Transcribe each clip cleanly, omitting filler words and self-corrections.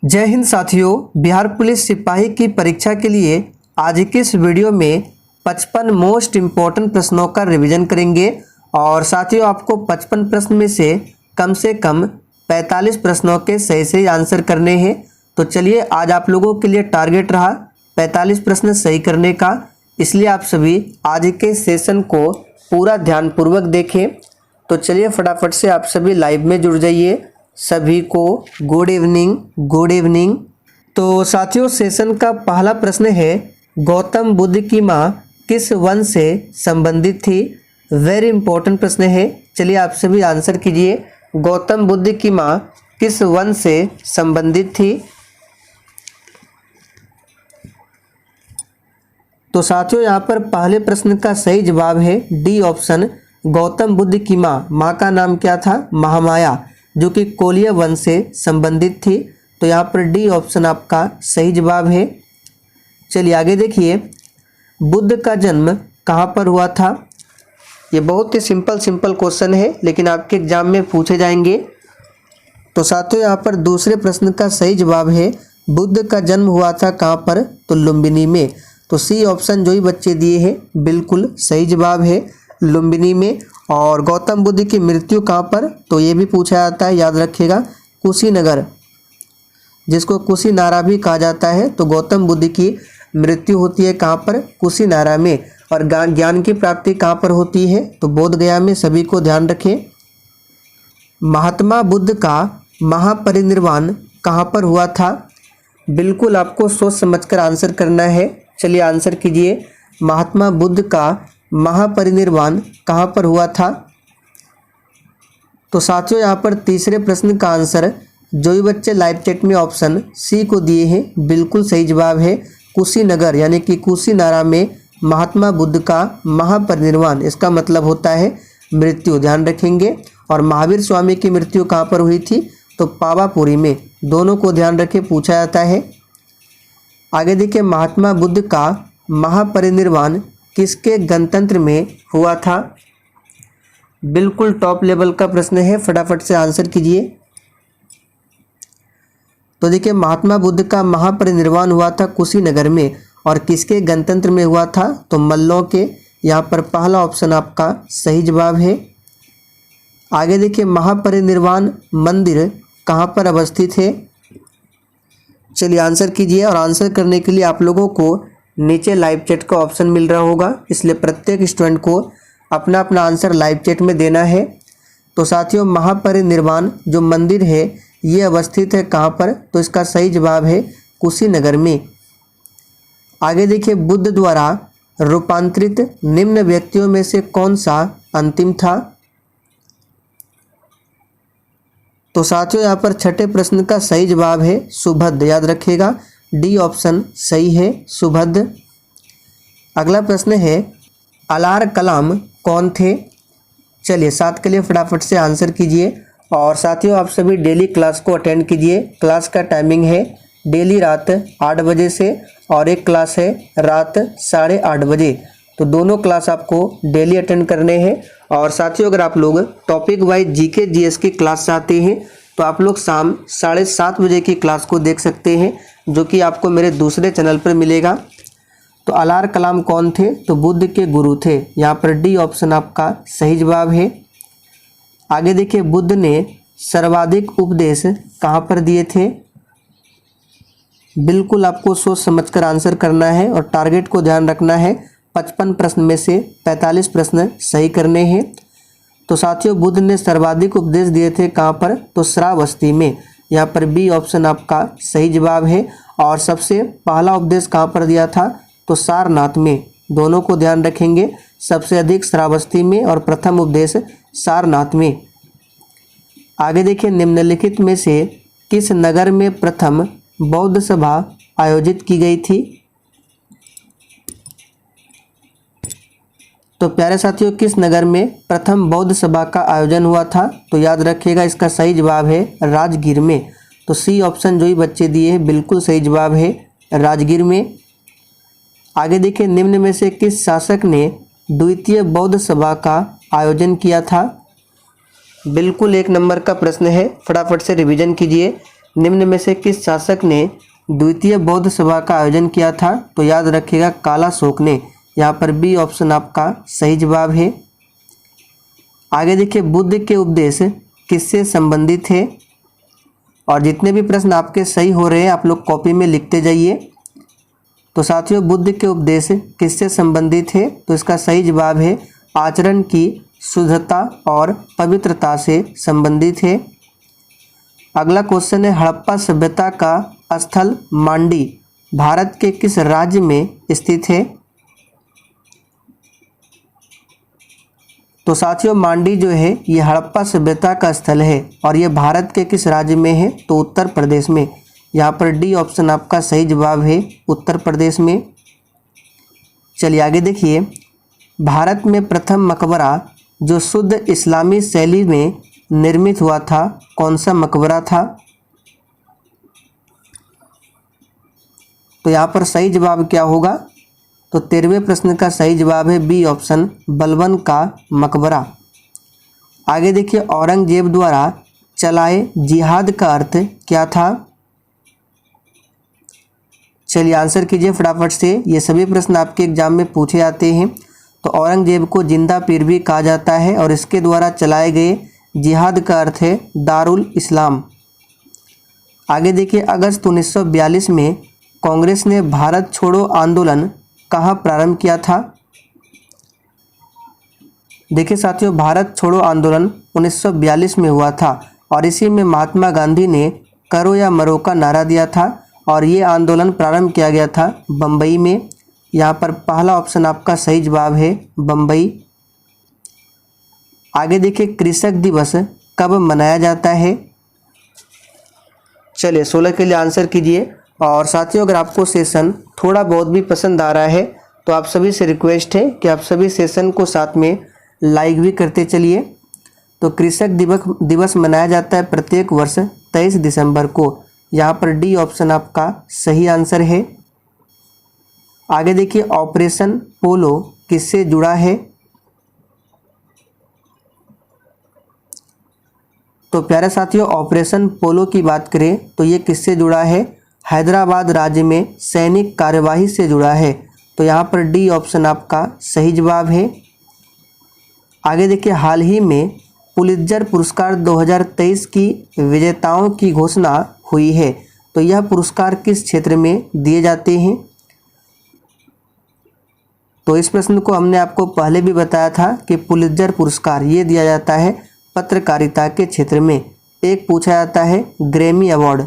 जय हिंद साथियों, बिहार पुलिस सिपाही की परीक्षा के लिए आज की इस वीडियो में 55 मोस्ट इम्पोर्टेंट प्रश्नों का रिवीजन करेंगे। और साथियों, आपको 55 प्रश्न में से कम 45 प्रश्नों के सही आंसर करने हैं। तो चलिए, आज आप लोगों के लिए टारगेट रहा 45 प्रश्न सही करने का, इसलिए आप सभी आज के सेशन को पूरा ध्यानपूर्वक देखें। तो चलिए फटाफट से आप सभी लाइव में जुड़ जाइए। सभी को गुड इवनिंग। तो साथियों, सेशन का पहला प्रश्न है, गौतम बुद्ध की माँ किस वन से संबंधित थी? वेरी इंपॉर्टेंट प्रश्न है। चलिए आप सभी आंसर कीजिए। गौतम बुद्ध की माँ किस वन से संबंधित थी? तो साथियों, यहाँ पर पहले प्रश्न का सही जवाब है डी ऑप्शन। गौतम बुद्ध की माँ का नाम क्या था? महामाया, जो कि कोलिया वन से संबंधित थी। तो यहाँ पर डी ऑप्शन आपका सही जवाब है। चलिए आगे देखिए, बुद्ध का जन्म कहाँ पर हुआ था? ये बहुत ही सिंपल क्वेश्चन है, लेकिन आपके एग्जाम में पूछे जाएंगे। तो साथियों, यहाँ पर दूसरे प्रश्न का सही जवाब है, बुद्ध का जन्म हुआ था कहाँ पर? तो लुम्बिनी में। तो सी ऑप्शन जो ही बच्चे दिए हैं बिल्कुल सही जवाब है, लुम्बिनी में। और गौतम बुद्ध की मृत्यु कहाँ पर? तो ये भी पूछा जाता है, याद रखिएगा, कुशीनगर, जिसको कुशीनारा भी कहा जाता है। तो गौतम बुद्ध की मृत्यु होती है कहाँ पर? कुशीनारा में। और ज्ञान की प्राप्ति कहाँ पर होती है? तो बोध गया में। सभी को ध्यान रखें। महात्मा बुद्ध का महापरिनिर्वाण कहाँ पर हुआ था? बिल्कुल आपको सोच समझकर आंसर करना है। चलिए आंसर कीजिए। महात्मा बुद्ध का महापरिनिर्वाण कहाँ पर हुआ था? तो साथियों, यहाँ पर तीसरे प्रश्न का आंसर जो भी बच्चे लाइव चैट में ऑप्शन सी को दिए हैं बिल्कुल सही जवाब है, कुशीनगर, यानी कि कुशीनारा में महात्मा बुद्ध का महापरिनिर्वाण, इसका मतलब होता है मृत्यु, ध्यान रखेंगे। और महावीर स्वामी की मृत्यु कहाँ पर हुई थी? तो पावापुरी में। दोनों को ध्यान रखें, पूछा जाता है। आगे देखिए, महात्मा बुद्ध का महापरिनिर्वाण किसके गणतंत्र में हुआ था? बिल्कुल टॉप लेवल का प्रश्न है, फटाफट से आंसर कीजिए। तो देखिए, महात्मा बुद्ध का महापरिनिर्वाण हुआ था कुशीनगर में। और किसके गणतंत्र में हुआ था? तो मल्लों के। यहाँ पर पहला ऑप्शन आपका सही जवाब है। आगे देखिए, महापरिनिर्वाण मंदिर कहाँ पर अवस्थित है? चलिए आंसर कीजिए। और आंसर करने के लिए आप लोगों को नीचे लाइव चैट का ऑप्शन मिल रहा होगा, इसलिए प्रत्येक स्टूडेंट को अपना अपना आंसर लाइव चैट में देना है। तो साथियों, महापरिनिर्वाण जो मंदिर है ये अवस्थित है कहाँ पर? तो इसका सही जवाब है कुशीनगर में। आगे देखिए, बुद्ध द्वारा रूपांतरित निम्न व्यक्तियों में से कौन सा अंतिम था? तो साथियों, यहाँ पर छठे प्रश्न का सही जवाब है सुभद्र, याद रखिएगा, डी ऑप्शन सही है, सुभद्र। अगला प्रश्न है, अलार कलाम कौन थे? चलिए 7 के लिए फटाफट से आंसर कीजिए। और साथियों, आप सभी डेली क्लास को अटेंड कीजिए। क्लास का टाइमिंग है डेली रात 8 बजे से, और एक क्लास है रात 8:30 बजे। तो दोनों क्लास आपको डेली अटेंड करने हैं। और साथियों, अगर आप लोग टॉपिक वाइज जीके जीएस की क्लास चाहते हैं तो आप लोग शाम 7:30 बजे की क्लास को देख सकते हैं, जो कि आपको मेरे दूसरे चैनल पर मिलेगा। तो अलार कलाम कौन थे? तो बुद्ध के गुरु थे। यहाँ पर डी ऑप्शन आपका सही जवाब है। आगे देखिए, बुद्ध ने सर्वाधिक उपदेश कहाँ पर दिए थे? बिल्कुल आपको सोच समझकर आंसर करना है, और टारगेट को ध्यान रखना है। 55 प्रश्न में से 45 प्रश्न सही करने हैं। तो साथियों, बुद्ध ने सर्वाधिक उपदेश दिए थे कहाँ पर? तो श्रावस्ती में। यहाँ पर बी ऑप्शन आपका सही जवाब है। और सबसे पहला उपदेश कहाँ पर दिया था? तो सारनाथ में। दोनों को ध्यान रखेंगे, सबसे अधिक श्रावस्ती में और प्रथम उपदेश सारनाथ में। आगे देखिए, निम्नलिखित में से किस नगर में प्रथम बौद्ध सभा आयोजित की गई थी? तो प्यारे साथियों, किस नगर में प्रथम बौद्ध सभा का आयोजन हुआ था? तो याद रखिएगा, इसका सही जवाब है राजगीर में। तो सी ऑप्शन जो ही बच्चे दिए हैं बिल्कुल सही जवाब है, राजगीर में। आगे देखिए, निम्न में से किस शासक ने द्वितीय बौद्ध सभा का आयोजन किया था? बिल्कुल 1 नंबर का प्रश्न है, फटाफट से रिवीजन कीजिए। निम्न में से किस शासक ने द्वितीय बौद्ध सभा का आयोजन किया था? तो याद रखिएगा काला शोक ने। यहाँ पर बी ऑप्शन आपका सही जवाब है। आगे देखिए, बुद्ध के उपदेश किससे संबंधित है? और जितने भी प्रश्न आपके सही हो रहे हैं आप लोग कॉपी में लिखते जाइए। तो साथियों, बुद्ध के उपदेश किससे संबंधित है? तो इसका सही जवाब है आचरण की शुद्धता और पवित्रता से संबंधित है। अगला क्वेश्चन है, हड़प्पा सभ्यता का स्थल मांडी भारत के किस राज्य में स्थित है? तो साथियों, मांडी जो है ये हड़प्पा सभ्यता का स्थल है और ये भारत के किस राज्य में है? तो उत्तर प्रदेश में। यहाँ पर डी ऑप्शन आपका सही जवाब है, उत्तर प्रदेश में। चलिए आगे देखिए, भारत में प्रथम मकबरा जो शुद्ध इस्लामी शैली में निर्मित हुआ था, कौन सा मकबरा था? तो यहाँ पर सही जवाब क्या होगा? तो 13वें प्रश्न का सही जवाब है बी ऑप्शन, बलबन का मकबरा। आगे देखिए, औरंगजेब द्वारा चलाए जिहाद का अर्थ क्या था? चलिए आंसर कीजिए फटाफट से, ये सभी प्रश्न आपके एग्जाम में पूछे जाते हैं। तो औरंगजेब को जिंदा पीर भी कहा जाता है और इसके द्वारा चलाए गए जिहाद का अर्थ है दारुल इस्लाम। आगे देखिए, अगस्त 1942 में कांग्रेस ने भारत छोड़ो आंदोलन कहाँ प्रारंभ किया था? देखिए साथियों, भारत छोड़ो आंदोलन 1942 में हुआ था और इसी में महात्मा गांधी ने करो या मरो का नारा दिया था और ये आंदोलन प्रारंभ किया गया था बम्बई में। यहाँ पर पहला ऑप्शन आपका सही जवाब है, बम्बई। आगे देखिए, कृषक दिवस कब मनाया जाता है? चलिए 16 के लिए आंसर कीजिए। और साथियों, अगर आपको सेशन थोड़ा बहुत भी पसंद आ रहा है तो आप सभी से रिक्वेस्ट है कि आप सभी सेशन को साथ में लाइक भी करते चलिए। तो कृषक दिवस मनाया जाता है प्रत्येक वर्ष 23 दिसंबर को। यहाँ पर डी ऑप्शन आपका सही आंसर है। आगे देखिए, ऑपरेशन पोलो किससे जुड़ा है? तो प्यारे साथियों, ऑपरेशन पोलो की बात करें तो ये किससे जुड़ा है? हैदराबाद राज्य में सैनिक कार्यवाही से जुड़ा है। तो यहाँ पर डी ऑप्शन आपका सही जवाब है। आगे देखिए, हाल ही में पुलित्जर पुरस्कार 2023 की विजेताओं की घोषणा हुई है। तो यह पुरस्कार किस क्षेत्र में दिए जाते हैं? तो इस प्रश्न को हमने आपको पहले भी बताया था कि पुलित्जर पुरस्कार ये दिया जाता है पत्रकारिता के क्षेत्र में। एक पूछा जाता है ग्रैमी अवार्ड।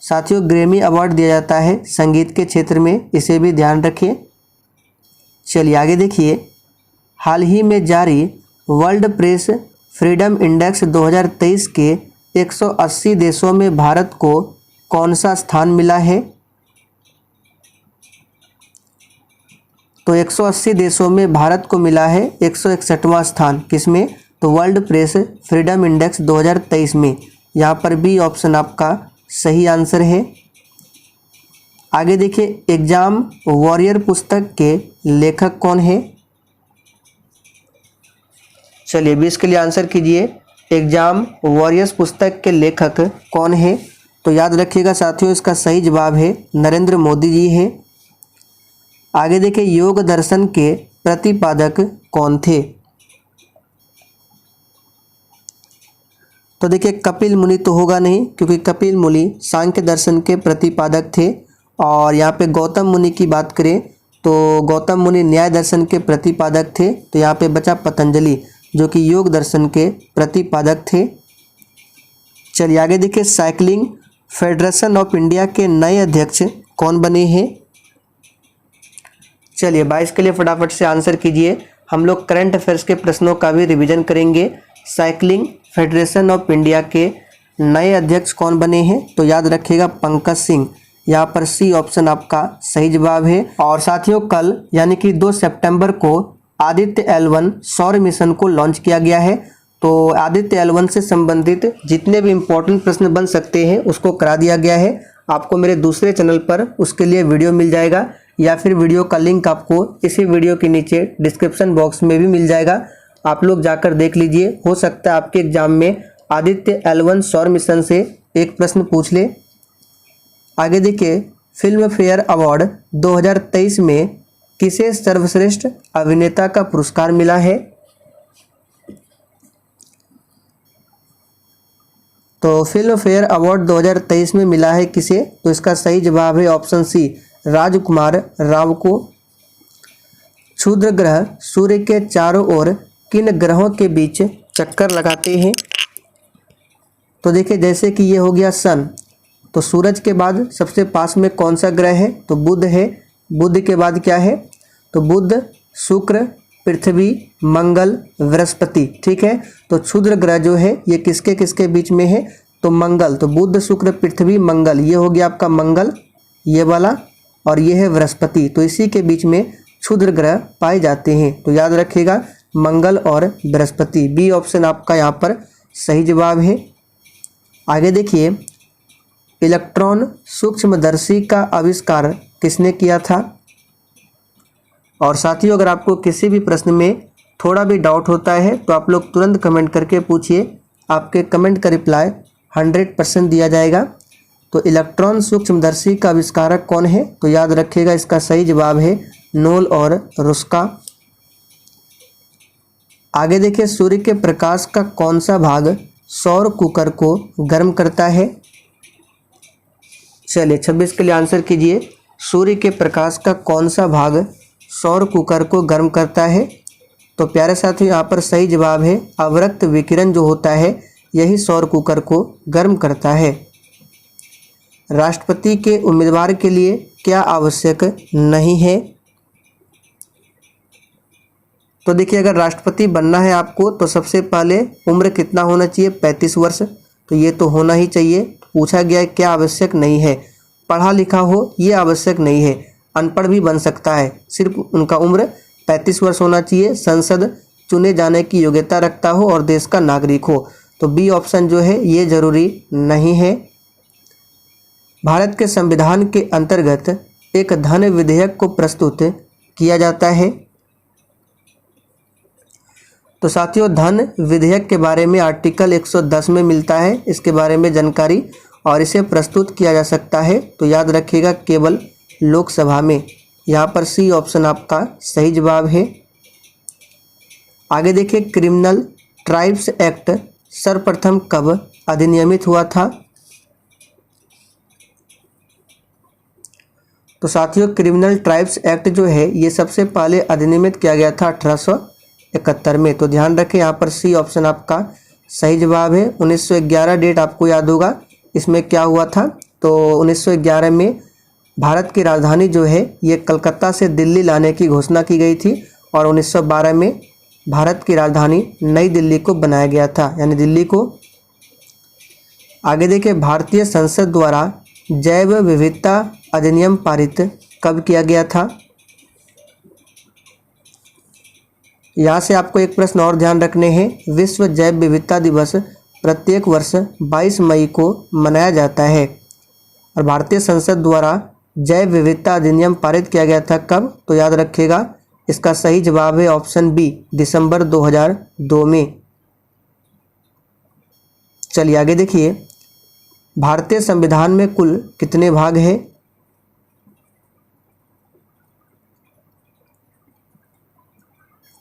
साथियों, ग्रैमी अवार्ड दिया जाता है संगीत के क्षेत्र में, इसे भी ध्यान रखिए। चलिए आगे देखिए, हाल ही में जारी वर्ल्ड प्रेस फ्रीडम इंडेक्स 2023 के 180 देशों में भारत को कौन सा स्थान मिला है? तो 180 देशों में भारत को मिला है 161वां स्थान। किसमें? तो वर्ल्ड प्रेस फ्रीडम इंडेक्स 2023 में। यहाँ पर बी ऑप्शन आपका सही आंसर है। आगे देखिए, एग्जाम वॉरियर पुस्तक के लेखक कौन है? चलिए 20 के लिए आंसर कीजिए, एग्जाम वॉरियर्स पुस्तक के लेखक कौन है? तो याद रखिएगा साथियों, इसका सही जवाब है नरेंद्र मोदी जी है। आगे देखिए, योग दर्शन के प्रतिपादक कौन थे? तो देखिए, कपिल मुनि तो होगा नहीं, क्योंकि कपिल मुनि सांख्य दर्शन के प्रतिपादक थे। और यहाँ पे गौतम मुनि की बात करें तो गौतम मुनि न्याय दर्शन के प्रतिपादक थे। तो यहाँ पे बचा पतंजलि, जो कि योग दर्शन के प्रतिपादक थे। चलिए आगे देखिए, साइकिलिंग फेडरेशन ऑफ इंडिया के नए अध्यक्ष कौन बने हैं? चलिए 22 के लिए फटाफट से आंसर कीजिए। हम लोग करंट अफेयर्स के प्रश्नों का भी रिवीजन करेंगे। साइकिलिंग फेडरेशन ऑफ इंडिया के नए अध्यक्ष कौन बने हैं? तो याद रखिएगा पंकज सिंह। यहाँ पर सी ऑप्शन आपका सही जवाब है। और साथियों, कल यानी कि 2 सितंबर को आदित्य L1 सौर मिशन को लॉन्च किया गया है। तो आदित्य L1 से संबंधित जितने भी इम्पोर्टेंट प्रश्न बन सकते हैं उसको करा दिया गया है। आपको मेरे दूसरे चैनल पर उसके लिए वीडियो मिल जाएगा, या फिर वीडियो का लिंक आपको इसी वीडियो के नीचे डिस्क्रिप्शन बॉक्स में भी मिल जाएगा। आप लोग जाकर देख लीजिए। हो सकता है आपके एग्जाम में आदित्य L1 सौर मिशन से एक प्रश्न पूछ ले। आगे देखिए, फिल्म फेयर अवार्ड 2023 में किसे सर्वश्रेष्ठ अभिनेता का पुरस्कार मिला है? तो फिल्म फेयर अवार्ड 2023 में मिला है किसे? तो इसका सही जवाब है ऑप्शन सी, राजकुमार राव को। क्षुद्र ग्रह सूर्य के चारों ओर किन ग्रहों के बीच चक्कर लगाते हैं? तो देखिए, जैसे कि ये हो गया सन, तो सूरज के बाद सबसे पास में कौन सा ग्रह है? तो बुध है। बुध के बाद क्या है? तो बुध, शुक्र, पृथ्वी, मंगल, बृहस्पति। ठीक है, तो क्षुद्र ग्रह जो है ये किसके किसके बीच में है? तो मंगल। तो बुध, शुक्र, पृथ्वी, मंगल, ये हो गया आपका मंगल, ये वाला, और ये है बृहस्पति। तो इसी के बीच में क्षुद्र ग्रह पाए जाते हैं। तो याद रखिएगा, मंगल और बृहस्पति। बी ऑप्शन आपका यहाँ पर सही जवाब है। आगे देखिए, इलेक्ट्रॉन सूक्ष्मदर्शी का आविष्कार किसने किया था? और साथियों, अगर आपको किसी भी प्रश्न में थोड़ा भी डाउट होता है तो आप लोग तुरंत कमेंट करके पूछिए, आपके कमेंट का रिप्लाई 100% दिया जाएगा। तो इलेक्ट्रॉन सूक्ष्मदर्शी का आविष्कारक कौन है? तो याद रखिएगा, इसका सही जवाब है नोल और रुस्का। आगे देखिए, सूर्य के प्रकाश का कौन सा भाग सौर कुकर को गर्म करता है? चलिए 26 के लिए आंसर कीजिए। सूर्य के प्रकाश का कौन सा भाग सौर कुकर को गर्म करता है? तो प्यारे साथियों, यहाँ पर सही जवाब है अवरक्त विकिरण जो होता है यही सौर कुकर को गर्म करता है। राष्ट्रपति के उम्मीदवार के लिए क्या आवश्यक नहीं है? तो देखिए, अगर राष्ट्रपति बनना है आपको तो सबसे पहले उम्र कितना होना चाहिए? 35 वर्ष। तो ये तो होना ही चाहिए। पूछा गया है क्या आवश्यक नहीं है? पढ़ा लिखा हो, ये आवश्यक नहीं है, अनपढ़ भी बन सकता है, सिर्फ उनका उम्र 35 वर्ष होना चाहिए, संसद चुने जाने की योग्यता रखता हो और देश का नागरिक हो। तो बी ऑप्शन जो है ये जरूरी नहीं है। भारत के संविधान के अंतर्गत एक धन विधेयक को प्रस्तुत किया जाता है। तो साथियों, धन विधेयक के बारे में आर्टिकल 110 में मिलता है इसके बारे में जानकारी, और इसे प्रस्तुत किया जा सकता है तो याद रखिएगा केवल लोकसभा में। यहाँ पर सी ऑप्शन आपका सही जवाब है। आगे देखिए, क्रिमिनल ट्राइब्स एक्ट सर्वप्रथम कब अधिनियमित हुआ था? तो साथियों, क्रिमिनल ट्राइब्स एक्ट जो है ये सबसे पहले अधिनियमित किया गया था 1871 में। तो ध्यान रखें, यहाँ पर सी ऑप्शन आपका सही जवाब है। 1911 डेट आपको याद होगा, इसमें क्या हुआ था? तो 1911 में भारत की राजधानी जो है ये कलकत्ता से दिल्ली लाने की घोषणा की गई थी, और 1912 में भारत की राजधानी नई दिल्ली को बनाया गया था, यानी दिल्ली को। आगे देखिए, भारतीय संसद द्वारा जैव विविधता अधिनियम पारित कब किया गया था? यहाँ से आपको एक प्रश्न और ध्यान रखने हैं। विश्व जैव विविधता दिवस प्रत्येक वर्ष 22 मई को मनाया जाता है, और भारतीय संसद द्वारा जैव विविधता अधिनियम पारित किया गया था कब? तो याद रखिएगा, इसका सही जवाब है ऑप्शन बी, दिसंबर 2002 में। चलिए आगे देखिए, भारतीय संविधान में कुल कितने भाग हैं?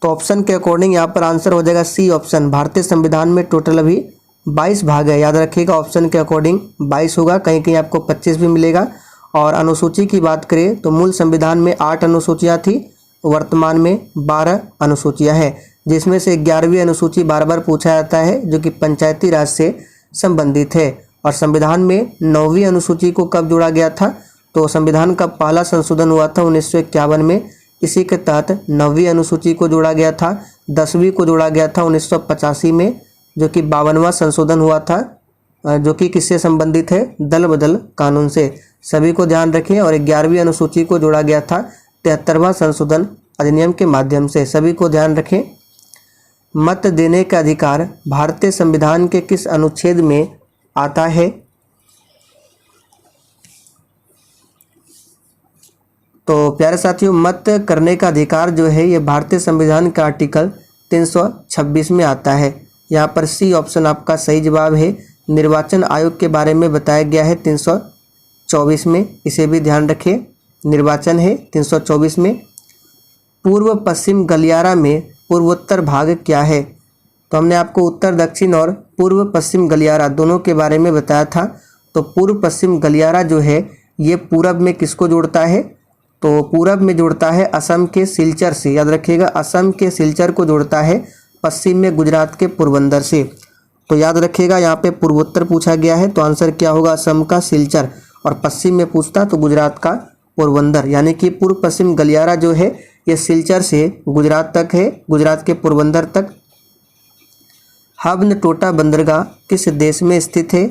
तो ऑप्शन के अकॉर्डिंग यहाँ पर आंसर हो जाएगा सी ऑप्शन। भारतीय संविधान में टोटल अभी 22 भाग है। याद रखिएगा, ऑप्शन के अकॉर्डिंग 22 होगा, कहीं कहीं आपको 25 भी मिलेगा। और अनुसूची की बात करें तो मूल संविधान में 8 अनुसूचियाँ थी, वर्तमान में 12 अनुसूचियाँ हैं, जिसमें से 11वीं अनुसूची बार बार पूछा जाता है जो कि पंचायती राज से संबंधित है। और संविधान में 9वीं अनुसूची को कब जोड़ा गया था? तो संविधान का पहला संशोधन हुआ था 1951 में, इसी के तहत 9वीं अनुसूची को जोड़ा गया था। 10वीं को जोड़ा गया था 1985 में, जो कि 52वां संशोधन हुआ था, जो कि किससे संबंधित है? दल बदल कानून से। सभी को ध्यान रखें। और 11वीं अनुसूची को जोड़ा गया था 73वां संशोधन अधिनियम के माध्यम से। सभी को ध्यान रखें। मत देने का अधिकार भारतीय संविधान के किस अनुच्छेद में आता है? तो प्यारे साथियों, मत करने का अधिकार जो है ये भारतीय संविधान का आर्टिकल 326 में आता है। यहाँ पर सी ऑप्शन आपका सही जवाब है। निर्वाचन आयोग के बारे में बताया गया है 324 में, इसे भी ध्यान रखें। निर्वाचन है 324 में। पूर्व पश्चिम गलियारा में पूर्वोत्तर भाग क्या है? तो हमने आपको उत्तर दक्षिण और पूर्व पश्चिम गलियारा दोनों के बारे में बताया था। तो पूर्व पश्चिम गलियारा जो है ये पूरब में किसको जोड़ता है? तो पूरब में जोड़ता है असम के सिलचर से, याद रखिएगा, असम के सिलचर को जोड़ता है पश्चिम में गुजरात के पोरबंदर से। तो याद रखिएगा यहाँ पे पूर्वोत्तर पूछा गया है तो आंसर क्या होगा? असम का सिलचर, और पश्चिम में पूछता तो गुजरात का पोरबंदर, यानी कि पूर्व पश्चिम गलियारा जो है ये सिलचर से गुजरात तक है, गुजरात के पोरबंदर तक। हबन टोटा बंदरगाह किस देश में स्थित है?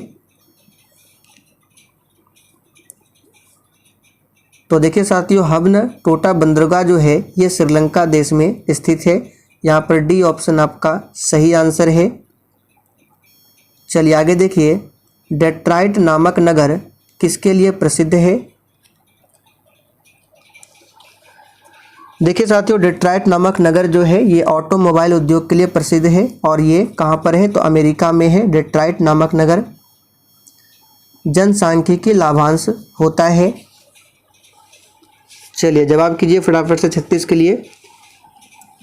तो देखिए साथियों, हबन टोटा बंदरगाह जो है ये श्रीलंका देश में स्थित है। यहाँ पर डी ऑप्शन आपका सही आंसर है। चलिए आगे देखिए, डेट्राइट नामक नगर किसके लिए प्रसिद्ध है? देखिए साथियों, डेट्राइट नामक नगर जो है ये ऑटोमोबाइल उद्योग के लिए प्रसिद्ध है, और ये कहाँ पर है? तो अमेरिका में है डेट्राइट नामक नगर। जनसांख्यिकी लाभांश होता है? चलिए जवाब कीजिए फटाफट से 36 के लिए।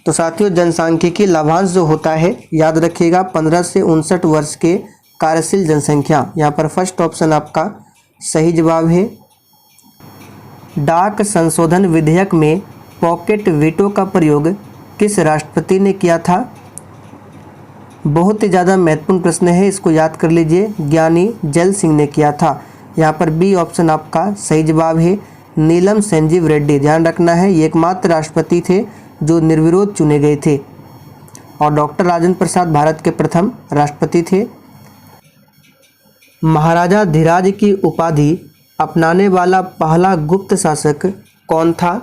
तो साथियों, जनसांख्यिकी लाभांश जो होता है याद रखिएगा 15 से 59 वर्ष के कार्यशील जनसंख्या। यहाँ पर फर्स्ट ऑप्शन आपका सही जवाब है। डाक संशोधन विधेयक में पॉकेट वीटो का प्रयोग किस राष्ट्रपति ने किया था? बहुत ही ज़्यादा महत्वपूर्ण प्रश्न है, इसको याद कर लीजिए। ज्ञानी जैल सिंह ने किया था। यहाँ पर बी ऑप्शन आपका सही जवाब है। नीलम संजीव रेड्डी, ध्यान रखना है, ये एकमात्र राष्ट्रपति थे जो निर्विरोध चुने गए थे, और डॉक्टर राजेंद्र प्रसाद भारत के प्रथम राष्ट्रपति थे। महाराजा धीराज की उपाधि अपनाने वाला पहला गुप्त शासक कौन था?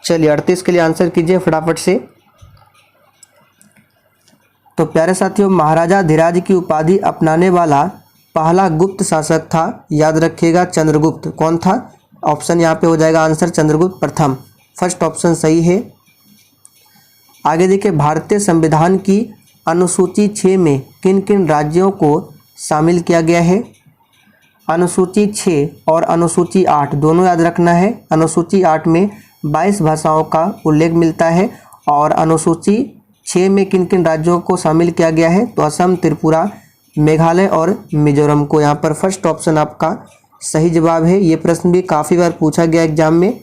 चलिए 38 के लिए आंसर कीजिए फटाफट से। तो प्यारे साथियों, महाराजा धीराज की उपाधि अपनाने वाला पहला गुप्त शासक था, याद रखिएगा, चंद्रगुप्त। कौन था? ऑप्शन यहाँ पे हो जाएगा आंसर चंद्रगुप्त प्रथम। फर्स्ट ऑप्शन सही है। आगे देखिए, भारतीय संविधान की अनुसूची 6 में किन किन राज्यों को शामिल किया गया है? अनुसूची 6 और अनुसूची 8 दोनों याद रखना है। अनुसूची 8 में 22 भाषाओं का उल्लेख मिलता है, और अनुसूची 6 में किन किन राज्यों को शामिल किया गया है? तो असम, त्रिपुरा, मेघालय और मिजोरम को। यहाँ पर फर्स्ट ऑप्शन आपका सही जवाब है। ये प्रश्न भी काफ़ी बार पूछा गया एग्जाम में।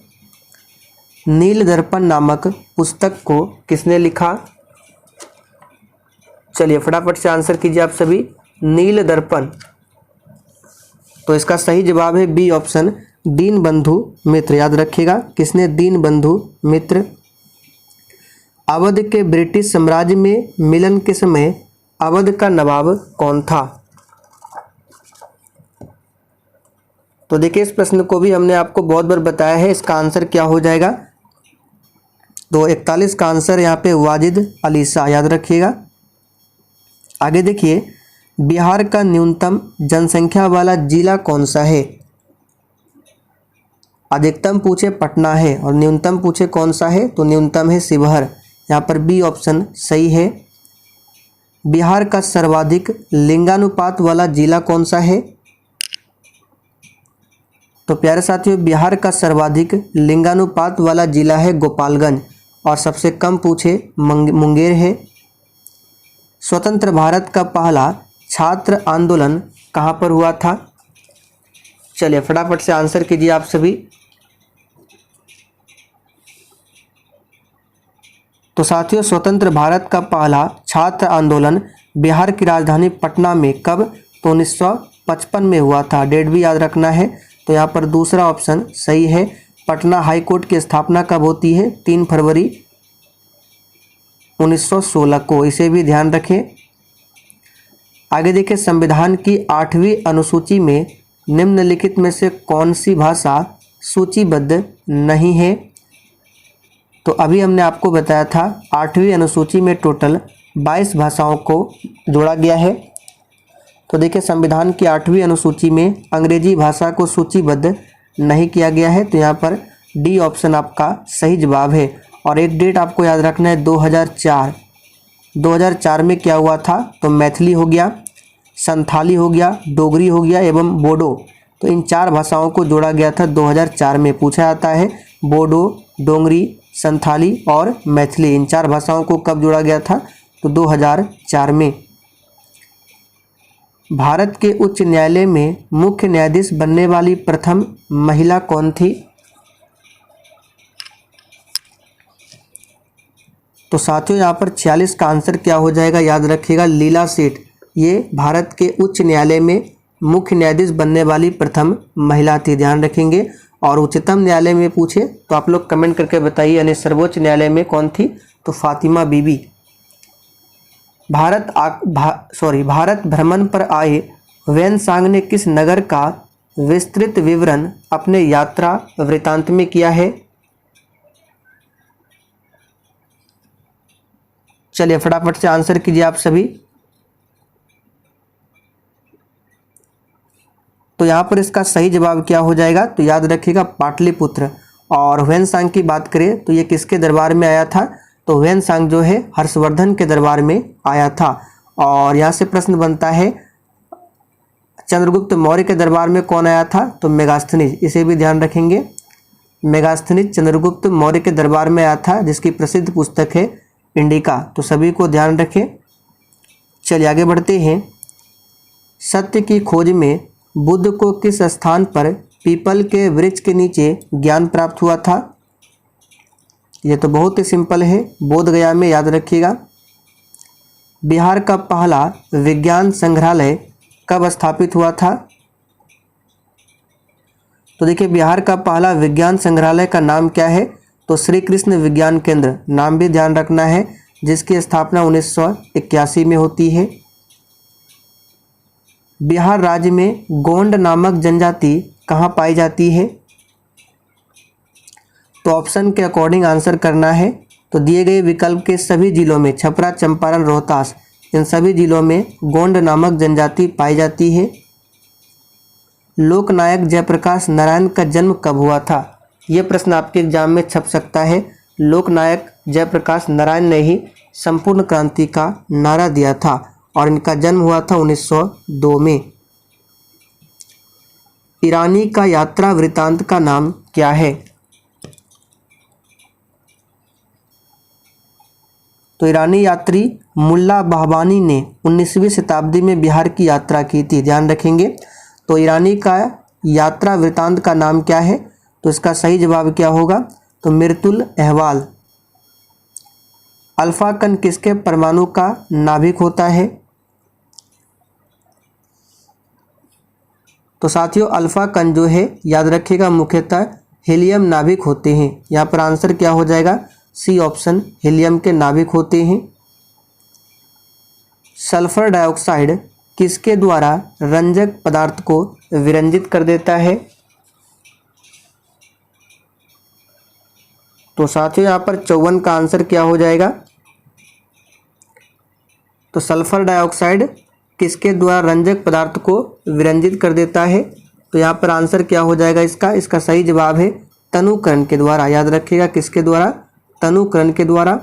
नील दर्पण नामक पुस्तक को किसने लिखा? चलिए फटाफट से आंसर कीजिए आप सभी। नील दर्पण, तो इसका सही जवाब है बी ऑप्शन, दीनबंधु मित्र। याद रखिएगा, किसने? दीनबंधु मित्र। अवध के ब्रिटिश साम्राज्य में मिलन के समय अवध का नवाब कौन था? तो देखिए, इस प्रश्न को भी हमने आपको बहुत बार बताया है, इसका आंसर क्या हो जाएगा? तो 41 का आंसर यहाँ पे वाजिद अली शाह, याद रखिएगा। आगे देखिए, बिहार का न्यूनतम जनसंख्या वाला जिला कौन सा है? अधिकतम पूछे पटना है, और न्यूनतम पूछे कौन सा है? तो न्यूनतम है शिवहर। यहाँ पर बी ऑप्शन सही है। बिहार का सर्वाधिक लिंगानुपात वाला जिला कौन सा है? तो प्यारे साथियों, बिहार का सर्वाधिक लिंगानुपात वाला जिला है गोपालगंज, और सबसे कम पूछे मुंगेर है। स्वतंत्र भारत का पहला छात्र आंदोलन कहाँ पर हुआ था? चलिए फटाफट से आंसर कीजिए आप सभी। तो साथियों, स्वतंत्र भारत का पहला छात्र आंदोलन बिहार की राजधानी पटना में कब? तो 1955 में हुआ था। डेट भी याद रखना है। तो यहाँ पर दूसरा ऑप्शन सही है। पटना हाई कोर्ट की स्थापना कब होती है? 3 फरवरी 1916 को, इसे भी ध्यान रखें। आगे देखिए, संविधान की 8वीं अनुसूची में निम्नलिखित में से कौन सी भाषा सूचीबद्ध नहीं है? तो अभी हमने आपको बताया था 8वीं अनुसूची में टोटल 22 भाषाओं को जोड़ा गया है। तो देखिए, संविधान की 8वीं अनुसूची में अंग्रेजी भाषा को सूचीबद्ध नहीं किया गया है, तो यहाँ पर डी ऑप्शन आपका सही जवाब है। और एक डेट आपको याद रखना है, 2004 में क्या हुआ था? तो मैथिली हो गया। संथाली हो गया, डोगरी हो गया एवं बोडो। तो इन 4 भाषाओं को जोड़ा गया था 2004 में। पूछा जाता है बोडो, डोगरी, संथाली और मैथिली, इन 4 भाषाओं को कब जोड़ा गया था? तो 2004 में। भारत के उच्च न्यायालय में मुख्य न्यायाधीश बनने वाली प्रथम महिला कौन थी? तो साथियों यहाँ पर 46 का आंसर क्या हो जाएगा? याद रखिएगा, लीला सेठ। ये भारत के उच्च न्यायालय में मुख्य न्यायाधीश बनने वाली प्रथम महिला थी, ध्यान रखेंगे। और उच्चतम न्यायालय में पूछे तो आप लोग कमेंट करके बताइए, यानी सर्वोच्च न्यायालय में कौन थी? तो फातिमा बीबी। भारत भ्रमण पर आए ह्वेनसांग ने किस नगर का विस्तृत विवरण अपने यात्रा वृतांत में किया है? चलिए फटाफट से आंसर कीजिए आप सभी। तो यहाँ पर इसका सही जवाब क्या हो जाएगा? तो याद रखिएगा पाटलिपुत्र। और ह्वेनसांग की बात करें तो ये किसके दरबार में आया था? तो ह्वेनसांग जो है हर्षवर्धन के दरबार में आया था। और यहाँ से प्रश्न बनता है चंद्रगुप्त मौर्य के दरबार में कौन आया था? तो मेगास्थनीज, इसे भी ध्यान रखेंगे। मेगास्थनीज चंद्रगुप्त मौर्य के दरबार में आया था, जिसकी प्रसिद्ध पुस्तक है इंडिका। तो सभी को ध्यान रखें। चलिए आगे बढ़ते हैं। सत्य की खोज में बुद्ध को किस स्थान पर पीपल के वृक्ष के नीचे ज्ञान प्राप्त हुआ था? ये तो बहुत ही सिंपल है, बोध गया में, याद रखिएगा। बिहार का पहला विज्ञान संग्रहालय कब स्थापित हुआ था? तो देखिए बिहार का पहला विज्ञान संग्रहालय का नाम क्या है? तो श्री कृष्ण विज्ञान केंद्र, नाम भी ध्यान रखना है, जिसकी स्थापना 1981 में होती है। बिहार राज्य में गोंड नामक जनजाति कहाँ पाई जाती है? तो ऑप्शन के अकॉर्डिंग आंसर करना है। तो दिए गए विकल्प के सभी जिलों में, छपरा, चंपारण, रोहतास, इन सभी जिलों में गोंड नामक जनजाति पाई जाती है। लोकनायक जयप्रकाश नारायण का जन्म कब हुआ था? ये प्रश्न आपके एग्जाम में छप सकता है। लोकनायक जयप्रकाश नारायण ने ही संपूर्ण क्रांति का नारा दिया था और इनका जन्म हुआ था 1902 में। ईरानी का यात्रा वृतांत का नाम क्या है? तो ईरानी यात्री मुल्ला बहबानी ने 19वीं शताब्दी में बिहार की यात्रा की थी, ध्यान रखेंगे। तो ईरानी का यात्रा वृतांत का नाम क्या है? तो इसका सही जवाब क्या होगा? तो मिर्तुल अहवाल। अल्फा कण किसके परमाणु का नाभिक होता है? तो साथियों अल्फा कण जो है याद रखिएगा मुख्यतः हीलियम नाभिक होते हैं। यहाँ पर आंसर क्या हो जाएगा? सी ऑप्शन, हीलियम के नाभिक होते हैं। सल्फर डाइऑक्साइड किसके द्वारा रंजक पदार्थ को विरंजित कर देता है? तो साथियों यहाँ पर 54 का आंसर क्या हो जाएगा? तो सल्फर डाइऑक्साइड किसके द्वारा रंजक पदार्थ को विरंजित कर देता है? तो यहाँ पर आंसर क्या हो जाएगा इसका सही जवाब है तनुकरण के द्वारा। याद रखिएगा किसके द्वारा? तनुकरण के द्वारा।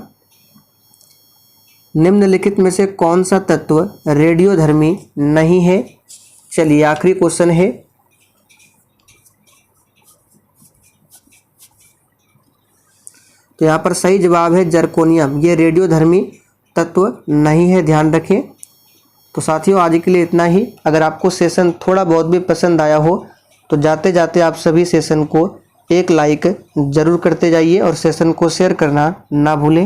निम्नलिखित में से कौन सा तत्व रेडियोधर्मी नहीं है? चलिए आखिरी क्वेश्चन है। तो यहाँ पर सही जवाब है जर्कोनियम, ये रेडियोधर्मी तत्व नहीं है, ध्यान रखें। तो साथियों आज के लिए इतना ही। अगर आपको सेशन थोड़ा बहुत भी पसंद आया हो तो जाते जाते आप सभी सेशन को एक लाइक ज़रूर करते जाइए और सेशन को शेयर करना ना भूलें।